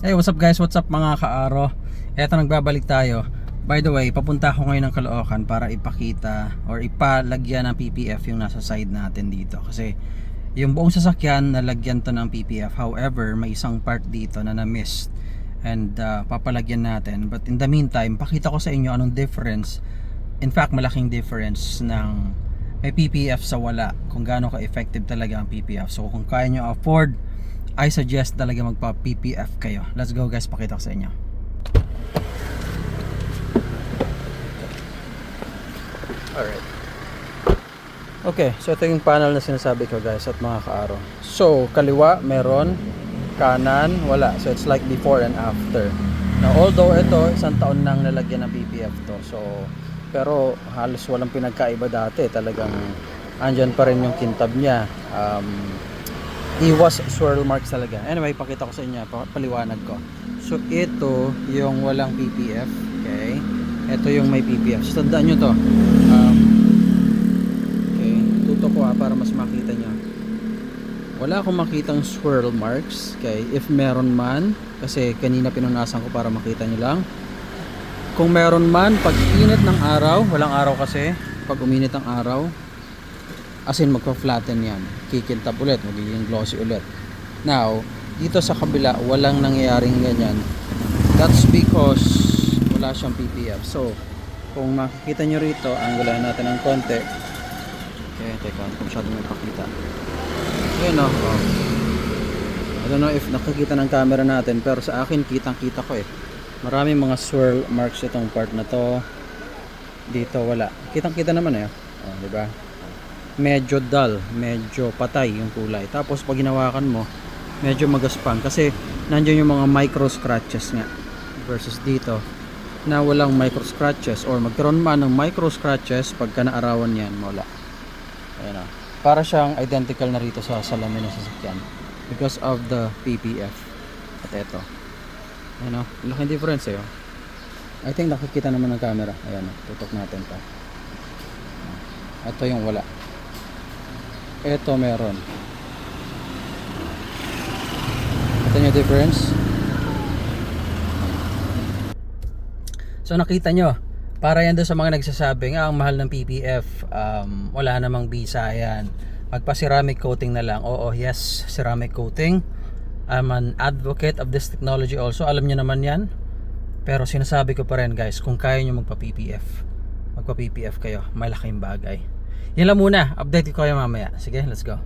Hey, what's up guys? What's up mga kaaro? Eto, nagbabalik tayo. By the way, papunta ako ngayon ng Caloocan para ipakita or ipalagyan ng PPF yung nasa side natin dito. Kasi yung buong sasakyan nalagyan to ng PPF. However, may isang part dito na na-miss. And papalagyan natin. But in the meantime, pakita ko sa inyo anong difference. In fact, malaking difference ng may PPF sa wala. Kung gaano ka-effective talaga ang PPF. So kung kaya nyo afford, I suggest talaga magpa-PPF kayo. Let's go guys, pakita ko sa inyo. Alright. Okay, so ito yung panel na sinasabi ko guys at mga kaaro. So, kaliwa meron, kanan wala. So it's like before and after. Now, although ito, isang taon nang nalagyan ng PPF to. So, pero halos walang pinagkaiba dati. Talagang andyan pa rin yung kintab niya. Iwas swirl marks talaga. Anyway, pakita ko sa inyo, paliwanag ko. So ito yung walang PPF, okay? Ito yung may PPF. So tandaan nyo to. Okay, tuto ko para mas makita nyo. Wala akong makitang swirl marks, okay? If meron man, kasi kanina pinunasan ko para makita nyo lang. Kung meron man, pag init ng araw, walang araw kasi, pag uminit ang araw, as in magpa-flatten yan, kikintab ulit, magiging glossy ulit. Now, dito sa kabila walang nangyayaring ganyan. That's because wala siyang PPF. So kung makikita nyo rito, anggulan natin ng konti. Okay, teka, kung masyado may pakita. Ayun o. I don't know if nakikita ng camera natin, pero sa akin kitang kita ko eh. Maraming mga swirl marks itong part na to. Dito wala, kitang kita naman eh. Diba? Medyo dull, medyo patay yung kulay. Tapos pag hinawakan mo, medyo magaspang kasi nandiyan yung mga micro scratches nga versus dito na walang micro scratches, or magkaroon man ng micro scratches pagka naarawan yan, wala. Ayan o. Para siyang identical na rito sa salamin ng sasakyan because of the PPF. At eto, ayan o, laking difference eh. I think nakikita naman ng camera. Ayan o, tutok natin pa. Ito yung wala. Ito meron. Ito yung difference. So nakita nyo, para yan doon sa mga nagsasabing ang mahal ng PPF, wala namang bisa yan, magpa-ceramic coating na lang. Oo, yes, ceramic coating. I'm an advocate of this technology also. Alam nyo naman yan. Pero sinasabi ko pa rin guys, kung kaya nyo magpa-PPF kayo. Malaking bagay. Yan lang muna, update ko kayo mamaya. Sige, let's go.